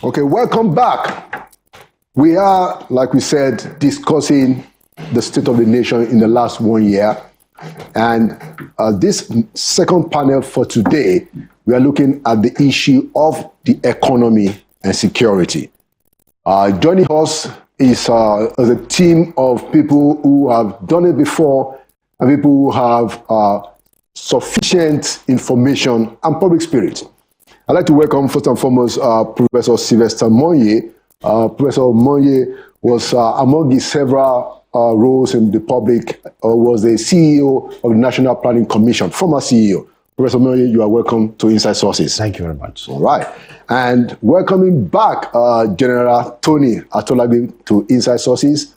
Okay, welcome back. We are, like we said, discussing the state of the nation in the last 1 year. And this second panel for today, we are looking at the issue of the economy and security. Joining us is a team of people who have done it before and people who have sufficient information and public spirit. I'd like to welcome, first and foremost, Professor Sylvester Monye. Professor Monye was among his several roles in the public, was the CEO of the National Planning Commission, former CEO. Professor Monye, you are welcome to Inside Sources. Thank you very much. All right. And welcoming back General Tony Atolabi to Inside Sources.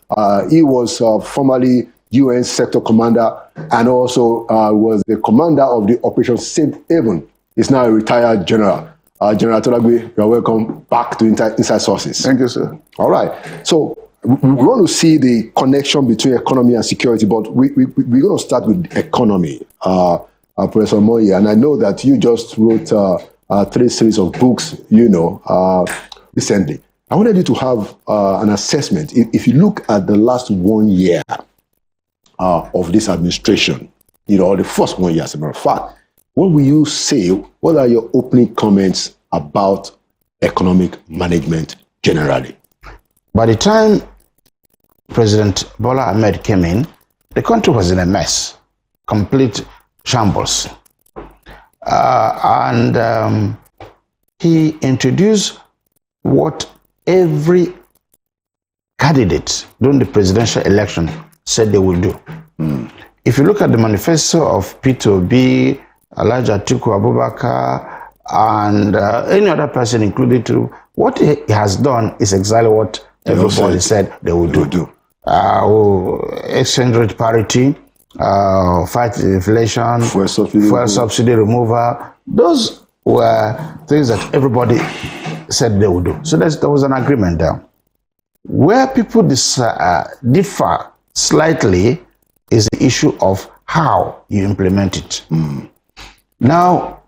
He was formerly UN Sector Commander and also was the commander of the Operation Safe Haven. He's now a retired general. General Atolabi, you are welcome back to Inside Sources. Thank you, sir. All right. So we want to see the connection between economy and security, but we're going to start with economy, Professor Monye. And I know that you just wrote 3 series of books, recently. I wanted you to have an assessment. If you look at the last 1 year of this administration, or the first 1 year, as a matter of fact, what will you say? What are your opening comments about economic management generally? By the time President Bola Ahmed came in, the country was in a mess, complete shambles. And he introduced what every candidate during the presidential election said they would do. If you look at the manifesto of P2B, Elijah Atiku Abubakar, and any other person included too, what he has done is exactly what everybody said they would do. Exchange rate parity, fight inflation, fuel subsidy removal. Those were things that everybody said they would do. So there was an agreement there. Where people differ slightly is the issue of how you implement it. Now,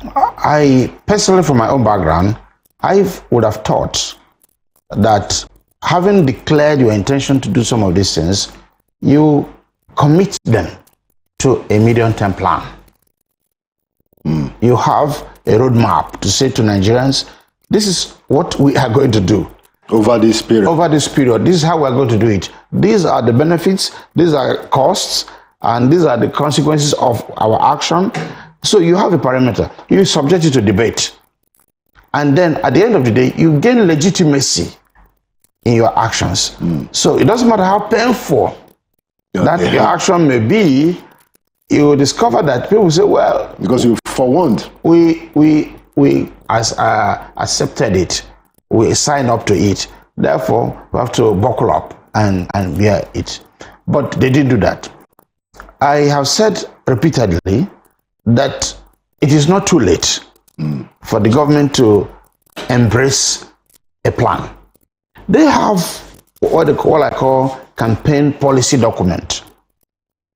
I personally, from my own background, I would have thought that having declared your intention to do some of these things, you commit them to a medium-term plan. You have a roadmap to say to Nigerians, this is what we are going to do. Over this period. This is how we're going to do it. These are the benefits, these are costs, and these are the consequences of our action. So you have a parameter. You subject it to debate. And then at the end of the day, you gain legitimacy in your actions. So it doesn't matter how painful that your action may be, you will discover that people say, well, because you forewarned. We accepted it. We sign up to it. Therefore, we have to buckle up and bear it. But they didn't do that. I have said repeatedly that it is not too late for the government to embrace a plan. They have what I call campaign policy document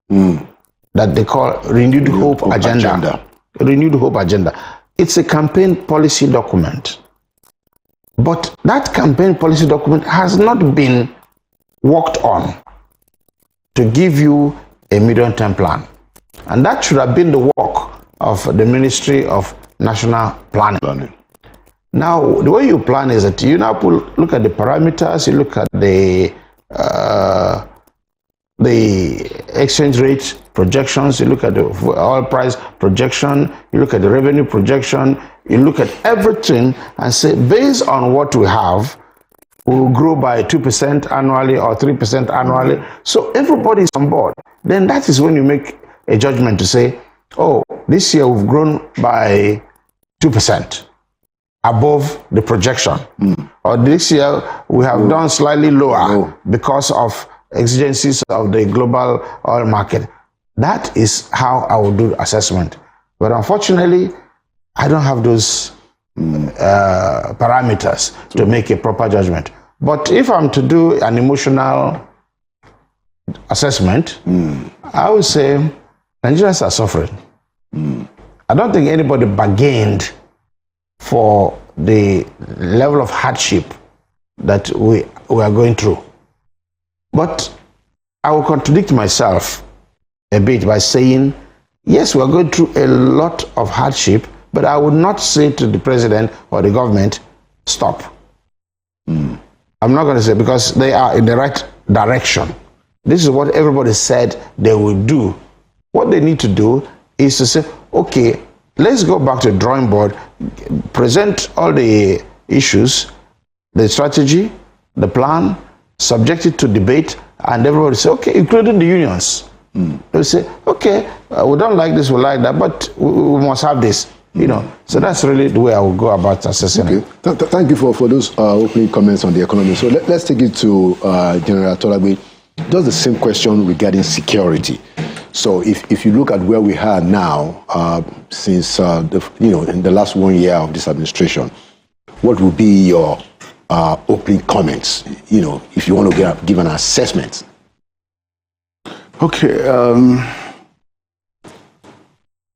that they call Renewed Hope Agenda. Renewed Hope Agenda. It's a campaign policy document. But that campaign policy document has not been worked on to give you a medium-term plan. And that should have been the work of the Ministry of National Planning. Now, the way you plan is that you now look at the parameters, you look at the exchange rate projections, you look at the oil price projection, you look at the revenue projection, you look at everything and say, based on what we have, we will grow by 2% annually or 3% annually. So everybody is on board. Then that is when you make a judgment to say, oh, this year we've grown by 2% above the projection. Or this year we have done slightly lower because of exigencies of the global oil market. That is how I will do assessment. But unfortunately, I don't have those parameters to make a proper judgment. But if I'm to do an emotional assessment, I would say Nigerians are suffering. I don't think anybody bargained for the level of hardship that we are going through. But I will contradict myself a bit by saying, yes, we are going through a lot of hardship, but I would not say to the president or the government, stop. I'm not going to say, because they are in the right direction. This is what everybody said they would do. What they need to do is to say, okay, let's go back to the drawing board, present all the issues, the strategy, the plan, subject it to debate, and everybody say, okay, including the unions. They say, okay, we don't like this, we like that, but we must have this. You know, so that's really the way I will go about assessing it. Thank you for those opening comments on the economy. So let's take it to General Tolagbe. Just the same question regarding security. So if you look at where we are now, since in the last 1 year of this administration, what would be your opening comments? You know, if you want to give an assessment. Okay.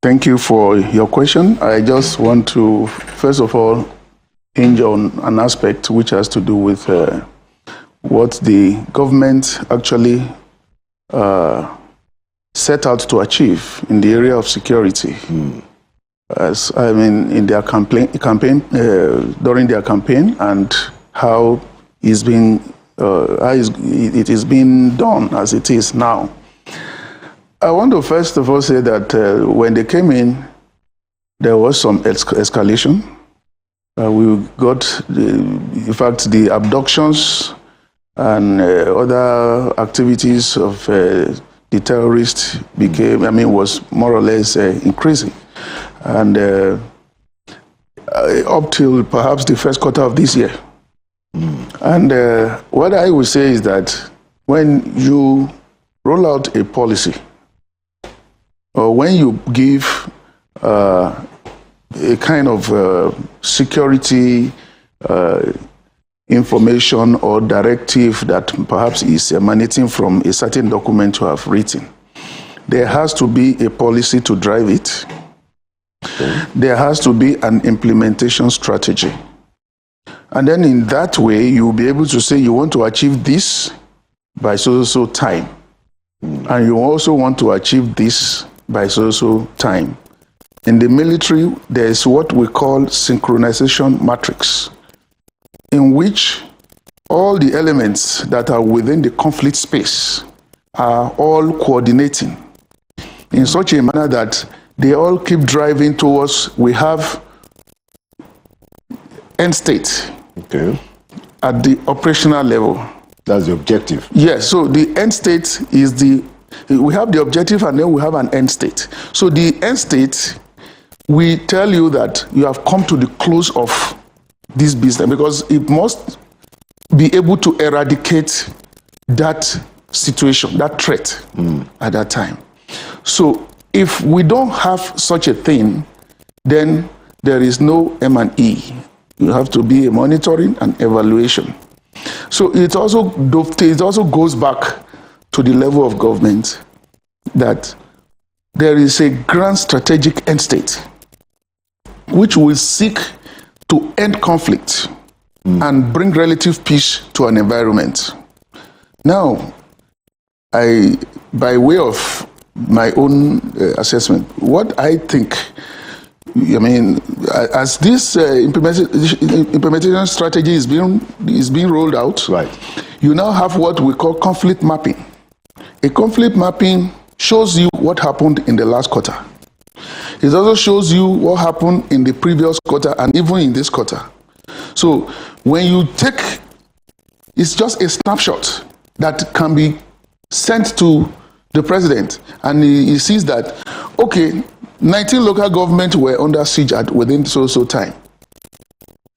Thank you for your question. I just want to, first of all, hinge on an aspect which has to do with what the government actually set out to achieve in the area of security. As I mean, in their campaign during their campaign, and how it is being done as it is now. I want to first of all say that when they came in, there was some escalation. We got, in fact, the abductions and other activities of the terrorists was more or less increasing. And up till perhaps the first quarter of this year. And what I would say is that when you roll out a policy, or when you give a kind of security information or directive that perhaps is emanating from a certain document you have written, there has to be a policy to drive it. There has to be an implementation strategy. And then in that way, you'll be able to say you want to achieve this by so time. And you also want to achieve this by so time. In the military, there is what we call synchronization matrix, in which all the elements that are within the conflict space are all coordinating in such a manner that they all keep driving towards, we have end state at the operational level. That's the objective. Yes, so the end state is we have the objective and then we have an end state. So the end state, we tell you that you have come to the close of this business because it must be able to eradicate that situation, that threat at that time. So if we don't have such a thing, then there is no M&E. You have to be a monitoring and evaluation. So it also goes back to the level of government that there is a grand strategic end state which will seek to end conflict and bring relative peace to an environment. Now, by way of my own assessment, what I think, as this implementation strategy is being rolled out, right, you now have what we call conflict mapping. A conflict mapping shows you what happened in the last quarter. It also shows you what happened in the previous quarter and even in this quarter. So when you take, it's just a snapshot that can be sent to the president, and he sees that, okay, 19 local governments were under siege within so time.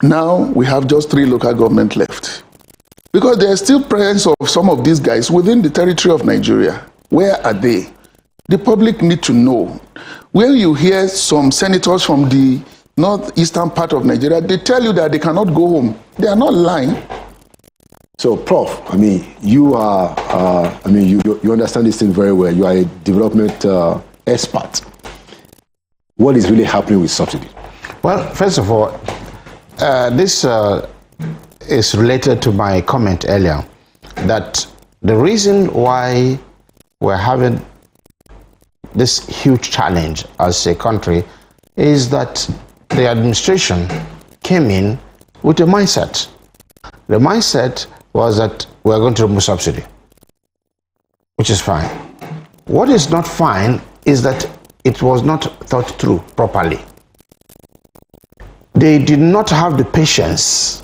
Now we have just 3 local governments left. Because there is still presence of some of these guys within the territory of Nigeria. Where are they? The public need to know. When you hear some senators from the northeastern part of Nigeria, they tell you that they cannot go home. They are not lying. So, Prof, you are, you understand this thing very well. You are a development expert. What is really happening with subsidy? Well, first of all, this is related to my comment earlier that the reason why we're having this huge challenge as a country is that the administration came in with a mindset. The mindset was that we're going to remove subsidy, which is fine. What is not fine is that it was not thought through properly. They did not have the patience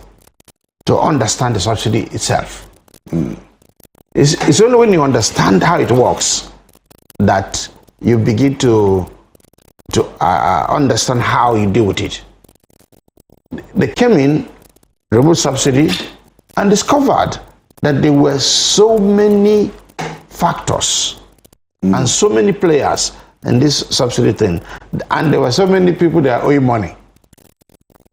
to understand the subsidy itself. It's only when you understand how it works that you begin to understand how you deal with it. They came in, removed subsidy, and discovered that there were so many factors and so many players in this subsidy thing, and there were so many people that are owing money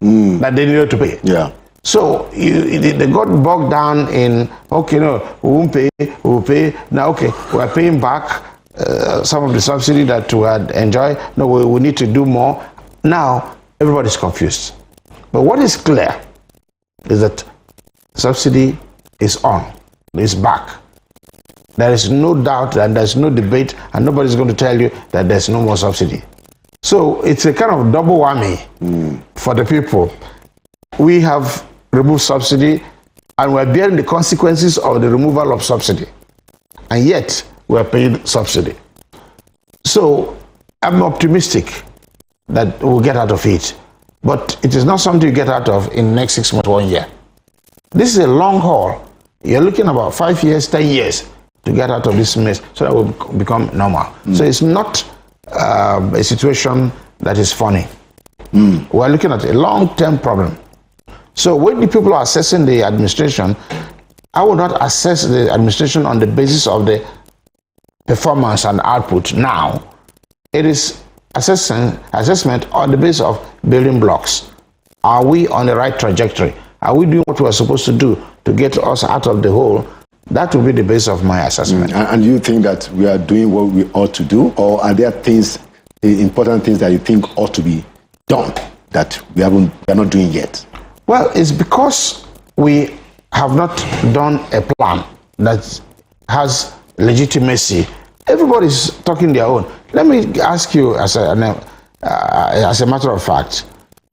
that they needed to pay. Yeah. So they got bogged down in, okay, no, we won't pay, we'll pay. Now, okay, we're paying back some of the subsidy that we had enjoyed. No, we need to do more. Now, everybody's confused. But what is clear is that subsidy is on, it's back. There is no doubt and there's no debate, and nobody's going to tell you that there's no more subsidy. So it's a kind of double whammy for the people. We have removed subsidy and we're bearing the consequences of the removal of subsidy. And yet we're paying subsidy. So I'm optimistic that we'll get out of it. But it is not something you get out of in the next 6 months, 1 year. This is a long haul. You're looking about 5 years, 10 years to get out of this mess so that will become normal. So it's not a situation that is funny. We're looking at a long-term problem. So when the people are assessing the administration, I will not assess the administration on the basis of the performance and output now. It is assessment on the basis of building blocks. Are we on the right trajectory? Are we doing what we are supposed to do to get us out of the hole? That will be the basis of my assessment. And you think that we are doing what we ought to do, or are there things, important things that you think ought to be done that we are not doing yet? Well, it's because we have not done a plan that has legitimacy. Everybody's talking their own. Let me ask you, as a matter of fact,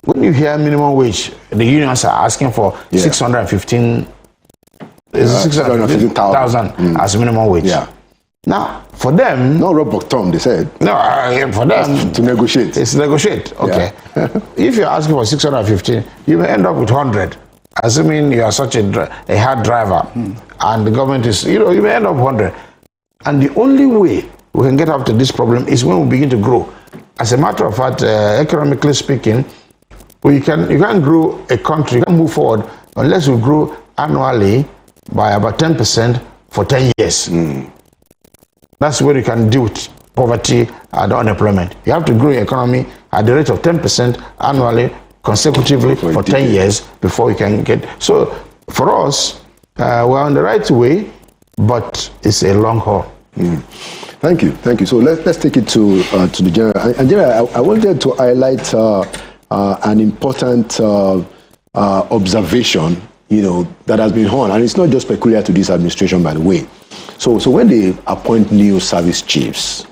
when you hear minimum wage, the unions are asking for 615,000 as minimum wage. Yeah. Now, for them, no rob bottom, they said. No, for them to negotiate. It's negotiate. Okay. Yeah. If you're asking for 615, you may end up with 100, assuming you are such a hard driver, and the government is, you may end up 100. And the only way we can get out of this problem is when we begin to grow. As a matter of fact, economically speaking, you can't grow a country, you can't move forward unless we grow annually by about 10% for 10 years. That's where you can deal with poverty and unemployment. You have to grow your economy at the rate of 10% annually, consecutively for 10 years before you can get. So for us, we're on the right way, but it's a long haul. Thank you. So let's take it to the general. And general, I wanted to highlight an important observation, that has been on, and it's not just peculiar to this administration, by the way. So when they appoint new service chiefs,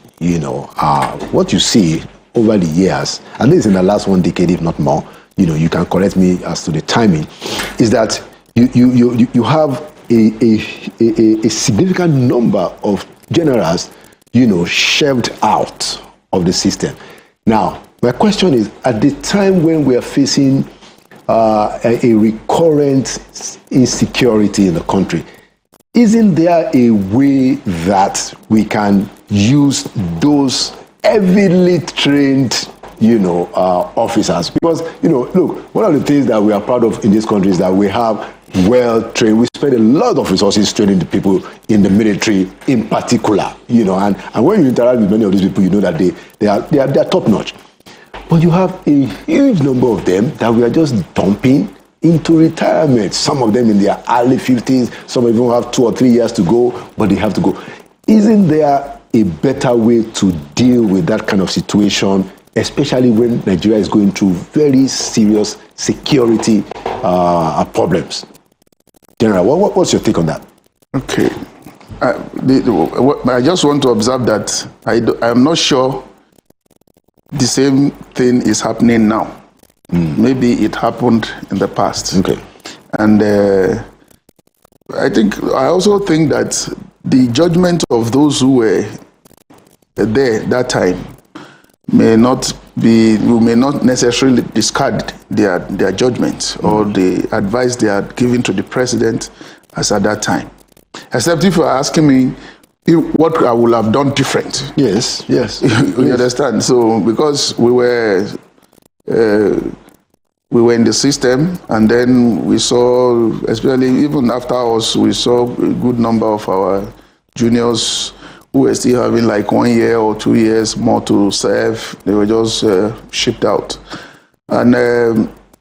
what you see over the years, at least in the last 1 decade, if not more, you can correct me as to the timing, is that you have a significant number of generals, shelved out of the system. Now, my question is, at the time when we are facing a recurrent insecurity in the country, isn't there a way that we can use those heavily trained, officers? Because, look, one of the things that we are proud of in this country is that we have well-trained. We spend a lot of resources training the people in the military in particular, and when you interact with many of these people, you know that they are top-notch. But you have a huge number of them that we are just dumping into retirement. Some of them in their early 50s, some of them have 2 or 3 years to go, but they have to go. Isn't there a better way to deal with that kind of situation, especially when Nigeria is going through very serious security problems. General, what's your take on that? Okay. I just want to observe that I'm not sure the same thing is happening now. Maybe it happened in the past. Okay. And I also think that the judgment of those who were there that time we may not necessarily discard their judgment or the advice they are giving to the president as at that time. Except if you are asking me what I would have done different. Yes. You understand? So because we were in the system, and then we saw, especially even after us, we saw a good number of our juniors who were still having like 1 year or 2 years more to serve. They were just shipped out. And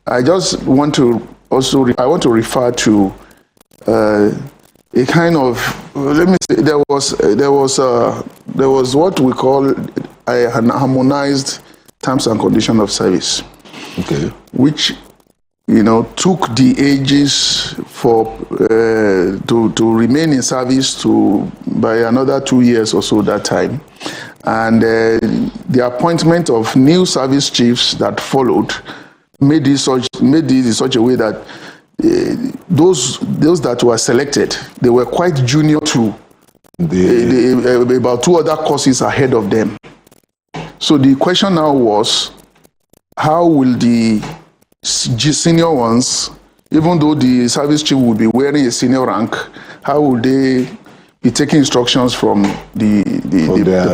I just want to refer to a kind of, let me say, there was what we call an harmonized terms and conditions of service. Okay. Which, took the ages for to remain in service by another 2 years or so that time, and the appointment of new service chiefs that followed made this in such a way that those that were selected, they were quite junior to about 2 other courses ahead of them. So the question now was, how will the senior ones, even though the service chief will be wearing a senior rank, how will they be taking instructions from the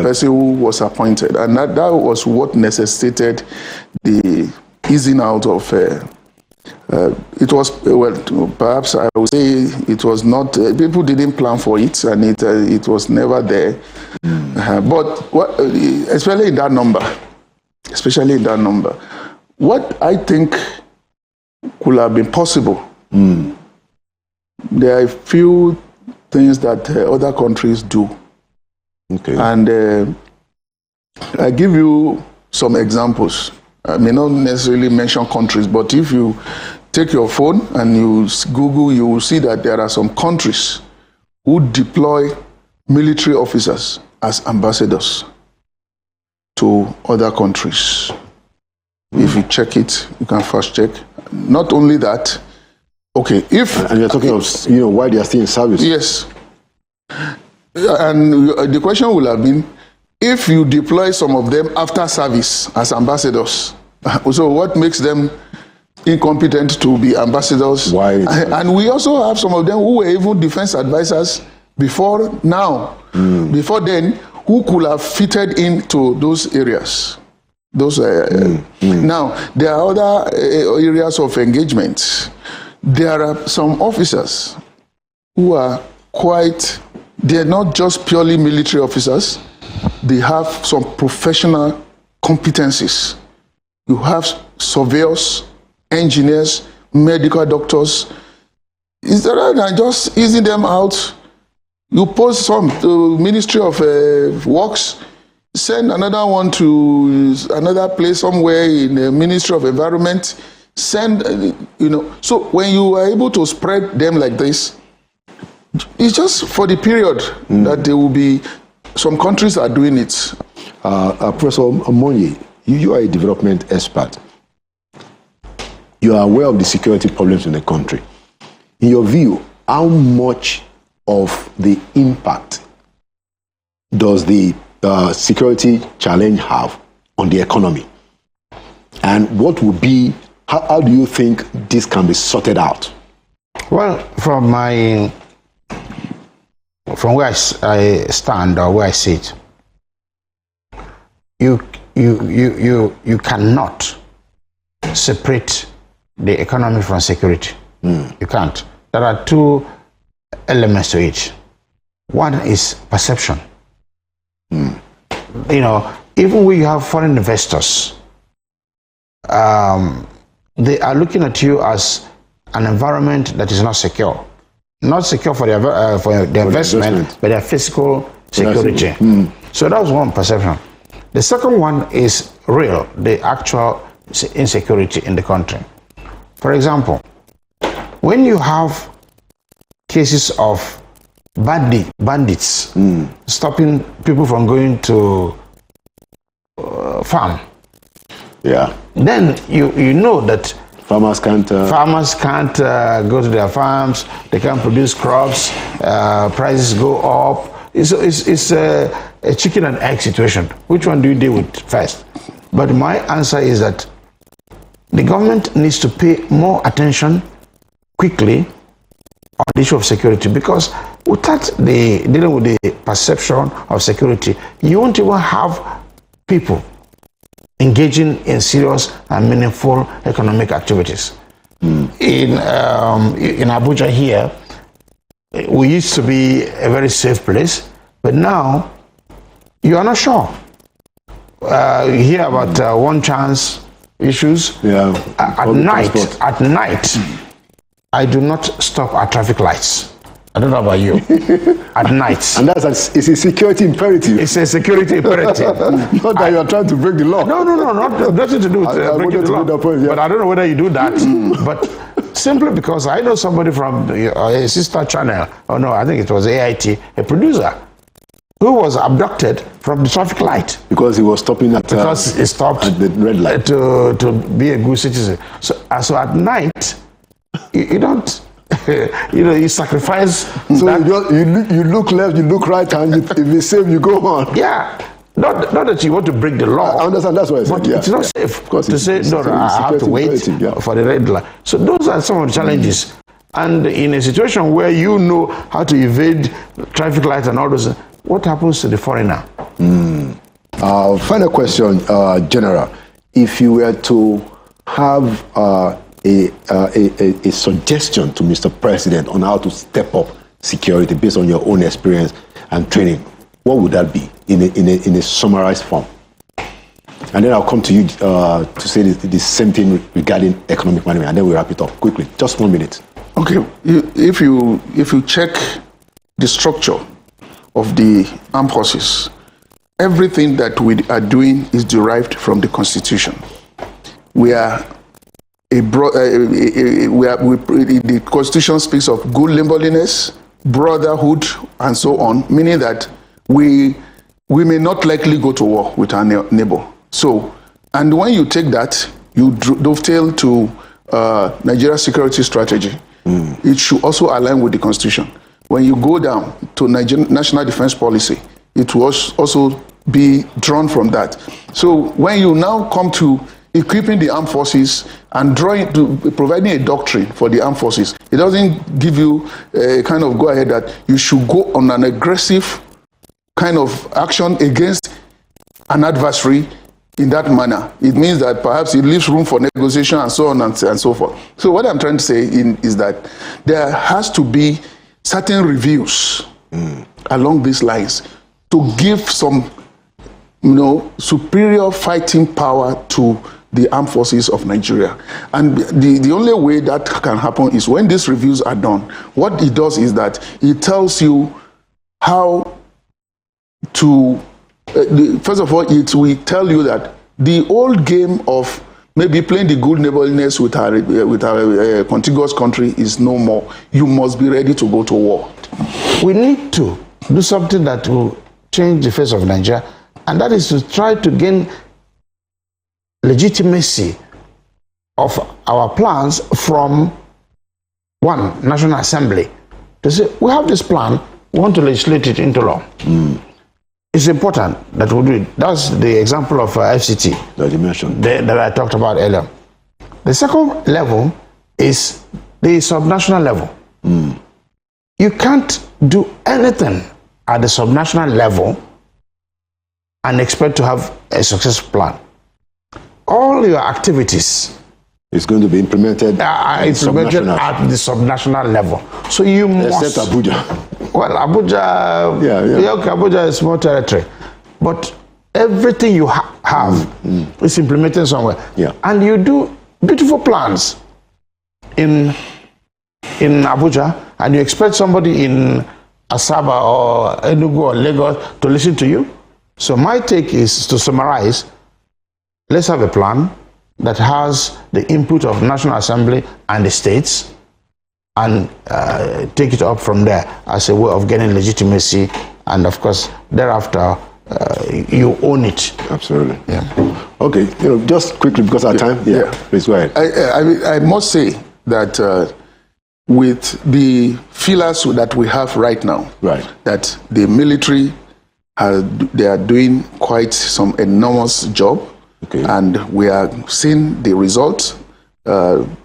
person who was appointed? And that was what necessitated the easing out of it was, perhaps I would say it was not, people didn't plan for it, and it was never there. But especially in that number, what I think could have been possible, there are a few things that other countries do. Okay. And I give you some examples. I may not necessarily mention countries, but if you take your phone and you Google, you will see that there are some countries who deploy military officers as ambassadors to other countries. If you check it, you can fast check. Not only that, okay, and you're talking of, why they are still in service. Yes. And the question will have been, if you deploy some of them after service as ambassadors, so what makes them incompetent to be ambassadors? Why? And we also have some of them who were even defense advisors before then, who could have fitted into those areas. Now, there are other areas of engagement. There are some officers who are they're not just purely military officers. They have some professional competencies. You have surveyors, engineers, medical doctors. Instead of just easing them out, you post some to Ministry of Works, send another one to another place somewhere in the Ministry of Environment, So when you are able to spread them like this, it's just for the period that there will be, some countries are doing it. Professor Omonye, you are a development expert. You are aware of the security problems in the country. In your view, how much of the impact does the security challenge have on the economy? And what would be, how do you think this can be sorted out? Well, from where I stand or where I sit, you cannot separate the economy from security. You can't. There are 2 elements to it. One is perception. Even when you have foreign investors, they are looking at you as an environment that is not secure. Not secure for the investment, but their physical security. So that was one perception. The second one is real, the actual insecurity in the country. For example, when you have cases of bandits stopping people from going to farm, then you know that farmers can't go to their farms, they can't produce crops, prices go up. It's a chicken and egg situation. Which one do you deal with first? But my answer is that the government needs to pay more attention quickly on the issue of security, because without dealing with the perception of security, you won't even have people engaging in serious and meaningful economic activities. In Abuja here, we used to be a very safe place, but now you are not sure. You hear about one chance issues. At night, I do not stop at traffic lights. I don't know about you. At night. And it's a security imperative. It's a security imperative. Not that you are trying to break the law. No, nothing to do with breaking the law. But I don't know whether you do that. But simply because I know somebody from a sister channel, I think it was AIT, a producer, who was abducted from the traffic light. Because he was stopping at he stopped at the red light. To be a good citizen. So at night, you don't... you sacrifice. So you look left, you look right, and if it's safe, you go on. Yeah, not that you want to break the law. I understand. That's what I said. But it's not safe. Of course, to say no, I have to wait for the red light. So those are some of the challenges. And in a situation where you know how to evade traffic lights and all those, what happens to the foreigner? Final question, General. If you were to have a suggestion to Mr. President on how to step up security based on your own experience and training, what would that be in a summarized form? And then I'll come to you to say the same thing regarding economic management, and then we'll wrap it up quickly. Just 1 minute. Okay. If you check the structure of the armed forces, everything that we are doing is derived from the Constitution. The Constitution speaks of good neighborliness, brotherhood, and so on, meaning that we may not likely go to war with our neighbor. So, and when you take that, you dovetail to Nigeria's security strategy. It should also align with the Constitution. When you go down to national defense policy, it will also be drawn from that. So when you now come to equipping the armed forces and providing a doctrine for the armed forces, it doesn't give you a kind of go ahead that you should go on an aggressive kind of action against an adversary in that manner. It means that perhaps it leaves room for negotiation and so on and so forth. So what I'm trying to say is that there has to be certain reviews along these lines to give some superior fighting power to the armed forces of Nigeria. And the only way that can happen is when these reviews are done. What it does is that it tells you how to, first of all, it will tell you that the old game of maybe playing the good neighborliness with our contiguous country is no more. You must be ready to go to war. We need to do something that will change the face of Nigeria, and that is to try to gain legitimacy of our plans from one, National Assembly. To say, we have this plan, we want to legislate it into law. It's important that we do it. That's the example of FCT that you mentioned, that I talked about earlier. The second level is the subnational level. You can't do anything at the subnational level and expect to have a successful plan. All your activities is going to be implemented at the subnational level. So you must... Except Abuja. Well, Abuja... Okay, Abuja is small territory. But everything you have is implemented somewhere. And you do beautiful plans in Abuja, and you expect somebody in Asaba or Enugu or Lagos to listen to you. So my take is to summarize. Let's have a plan. that has the input of National Assembly and the states, and take it up from there as a way of getting legitimacy, and of course thereafter you own it. Absolutely. Yeah. Okay, just quickly because of time. Yeah, please go ahead. I must say that with the feelers that we have right now, Right. that the military they are doing quite some enormous job, and we are seeing the results.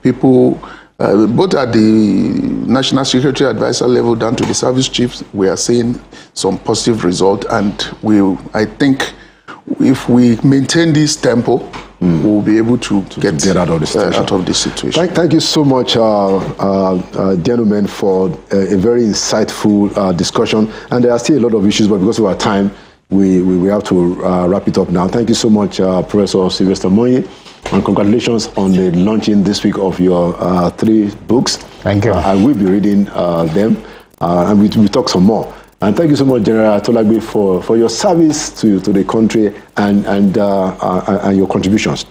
People, both at the National Security Advisor level down to the service chiefs, we are seeing some positive result, and I think if we maintain this tempo, we'll be able to get out of the situation. Thank you so much, gentlemen, for a very insightful discussion. And there are still a lot of issues, but because of our time, we have to wrap it up now. Thank you so much, Professor Sylvester Moyi, and congratulations on the launching this week of your 3 books. Thank you. I will be reading them, and we'll talk some more. And thank you so much, General Tolagbe, for your service to the country and your contributions.